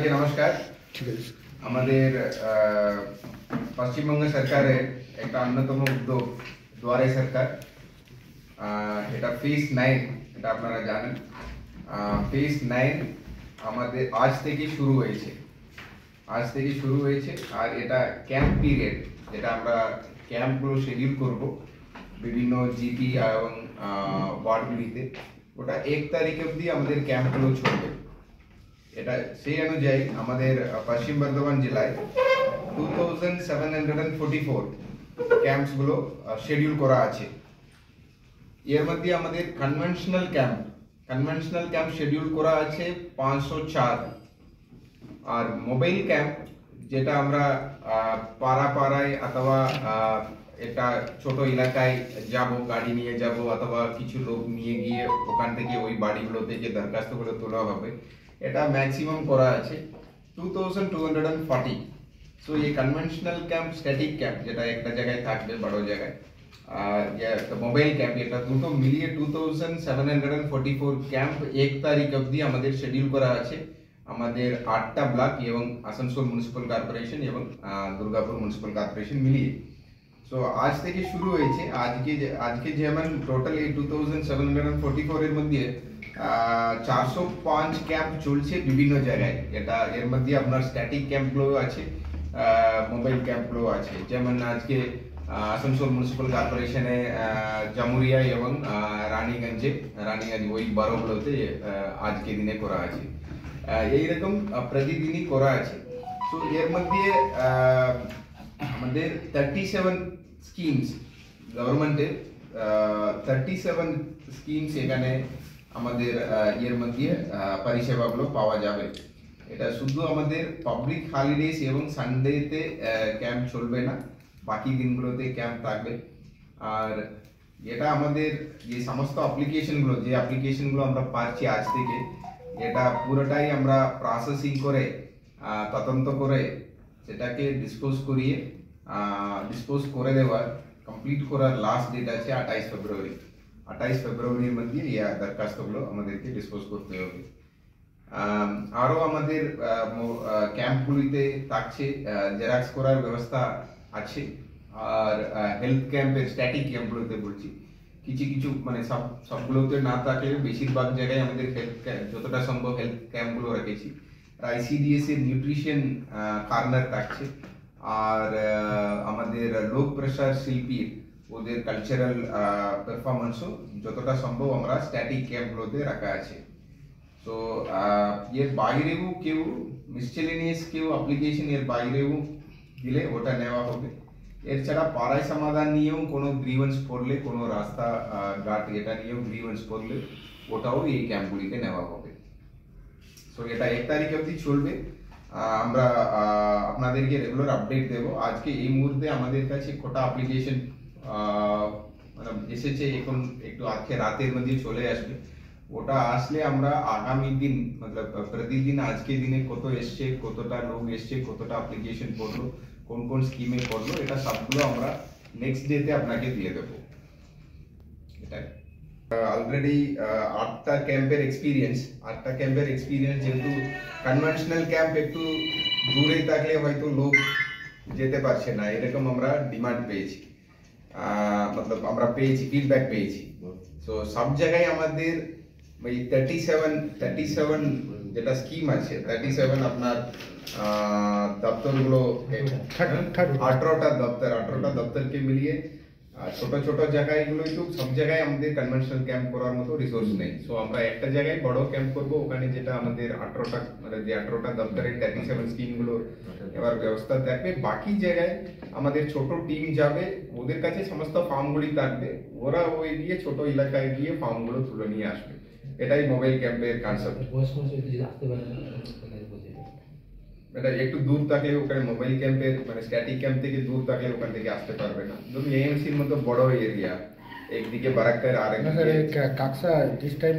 সবাইকে নমস্কার। আমাদের পশ্চিমবঙ্গ সরকারের একটা অন্যতম উদ্যোগ দুয়ারে সরকার, এটা ফেজ 9, এটা আপনারা জানেন। ফেজ 9 আমাদের আজ থেকে শুরু হয়েছে। আর এটা ক্যাম্প পিরিয়ড, যেটা আমরা ক্যাম্পগুলো শিডিউল করব বিভিন্ন জিপি এবং ওয়ার্ডগুলিতে, ওটা 1 তারিখ অবধি আমাদের ক্যাম্পগুলো চলবে। এটা সেই অনুযায়ী আমাদের পশ্চিম বর্ধমান জেলায় 2744 ক্যাম্পসগুলো শিডিউল করা আছে। এর মধ্যে আমাদের কনভেনশনাল ক্যাম্প শিডিউল করা আছে 504, আর মোবাইল ক্যাম্প যেটা আমরা পাড়ায় অথবা একটা ছোট এলাকায় যাব, গাড়ি নিয়ে যাব অথবা কিছু লোক নিয়ে গিয়ে ওখান থেকে ওই বাড়িগুলো থেকে দরখাস্তগুলো তোলা হবে, এটা ম্যাক্সিমাম করা আছে 2240। সো এই কনভেনশনাল ক্যাম্প, স্ট্যাটিক ক্যাম্প যেটা একটা জায়গায় থাকবে বড় জায়গায়, আর মোবাইল ক্যাম্প, এটা দুটো মিলিয়ে 2744 ক্যাম্প 1 তারিখ অবধি আমাদের শিডিউল করা আছে আমাদের 8টা ব্লক এবং আসানসোল মিউনিসিপাল কর্পোরেশন এবং দুর্গাপুর মিউনিসিপাল কর্পোরেশন মিলিয়ে। সো আজ থেকে শুরু হয়েছে। আজকে যেমন টোটাল এই 2744 এর মধ্যে 405 ক্যাম্প চলছে বিভিন্ন জায়গায়। এটা এর মধ্যে আপনার স্ট্যাটিক ক্যাম্পগুলো আছে, মোবাইল ক্যাম্পগুলো আছে। যেমন আজকে আসানসোল মিউনিসিপাল কর্পোরেশনে জামুরিয়া এবং রানীগঞ্জ ওই বারোগুলোতে আজকে দিনে করা আছে। এইরকম প্রতিদিনই করা আছে। তো এর মধ্যে আমাদের 37 স্কিমস, গভর্নমেন্টের 37 স্কিমস এখানে আমাদের এর মধ্যে পরিষেবাগুলো পাওয়া যাবে। এটা শুধু আমাদের পাবলিক হলিডেজ এবং সানডেতে ক্যাম্প চলবে না, বাকি দিনগুলোতে ক্যাম্প থাকবে। আর এটা আমাদের যে সমস্ত অ্যাপ্লিকেশনগুলো আমরা পাচ্ছি আজ থেকে, এটা পুরোটাই আমরা প্রসেসিং করে তদন্ত করে সেটাকে ডিসপোজ করে দেওয়ার, কমপ্লিট করার লাস্ট ডেট আছে 28 ফেব্রুয়ারি। 28 ফেব্রুয়ারির মধ্যে এই দরখাস্তগুলো আমাদেরকে ডিসপোজ করতে হবে। আরও আমাদের ক্যাম্পগুলিতে থাকছে জেরক্স করার ব্যবস্থা আছে। আর হেলথ ক্যাম্পের, স্ট্যাটিক ক্যাম্পগুলোতে বলছি, কিছু মানে সবগুলোতে না থাকলেও বেশিরভাগ জায়গায় আমাদের যতটা সম্ভব হেলথ ক্যাম্পগুলো রেখেছি। ICDS এর নিউট্রিশন কর্নার থাকছে। আর আমাদের লোক প্রেশার শিল্পীর ওদের কালচারাল পারফরমেন্সও যতটা সম্ভব আমরা স্ট্যাটিক ক্যাম্পগুলোতে রাখা আছে। তো এর বাইরেও কেউ মিসচেলেনিয়াস অ্যাপ্লিকেশন এর বাইরেও দিলে ওটা নেওয়া হবে। এছাড়া পাড়ায় সমাধান নিয়েও কোনো গ্রিভেন্স পড়লে, কোনো রাস্তা ঘাট এটা নিয়েও গ্রিভেন্স পড়লে ওটাও এই ক্যাম্পগুলিতে নেওয়া হবে। সো এটা 1 তারিখ অবধি চলবে। আমরা আপনাদেরকে রেগুলার আপডেট দেব। আজকে এই মুহূর্তে আমাদের কাছে কটা অ্যাপ্লিকেশন মানে এসেছে, এখন একটু আজকে রাতের মধ্যে চলে আসবে। ওটা আসলে আমরা আগামী দিন মতলব প্রতিদিন আজকে দিনে কত এসছে, কতটা লোক এসছে, কতটা অ্যাপ্লিকেশন পড়লো, কোন স্কিমে পড়লো, এটা সবগুলো আমরা নেক্সট ডেতে আপনাকে দিয়ে দেবো। এটাই অলরেডি 8টা ক্যাম্পের এক্সপিরিয়েন্স। যেহেতু কনভেনশনাল ক্যাম্প একটু দূরে থাকলে হয়তো লোক যেতে পারছে না, এরকম আমরা ডিমান্ড পেয়েছি, মতলব আমরা ফিডব্যাক পেয়েছি। তো সব জায়গায় আমাদের ওই 37 যেটা স্কিম আছে, 37 আপনার দপ্তরগুলো, 18টা দপ্তরকে মিলিয়ে ছোট জায়গাগুলো, তো সব জায়গায় আমাদের কনভেনশনাল ক্যাম্প করার মতো রিসোর্স নেই। সো আমরা একটা জায়গায় বড় ক্যাম্প করবো, ওখানে যেটা আমাদের 18টা দপ্তরের 37 স্কিমগুলো এবার ব্যবস্থা থাকবে। বাকি জায়গায় আমাদের ছোট টিম যাবে, ওদের কাছে সমস্ত ফর্মগুলি থাকবে, ওরা ওই গিয়ে ছোট এলাকায় গিয়ে ফর্মগুলো তুলে নিয়ে আসবে। এটাই মোবাইল ক্যাম্পের কনসেপ্ট। এটা একটু দূর থাকলে ওখানে মোবাইল ক্যাম্পের মানে স্ট্যাটিক ক্যাম্প থেকে দূর থাকলে ওখান থেকে আসতে পারবে না। ধরুন AMCর মতো বড় এরিয়া, একদিকে বারাক্কার আর একদিকে কাকসা দিস টাইম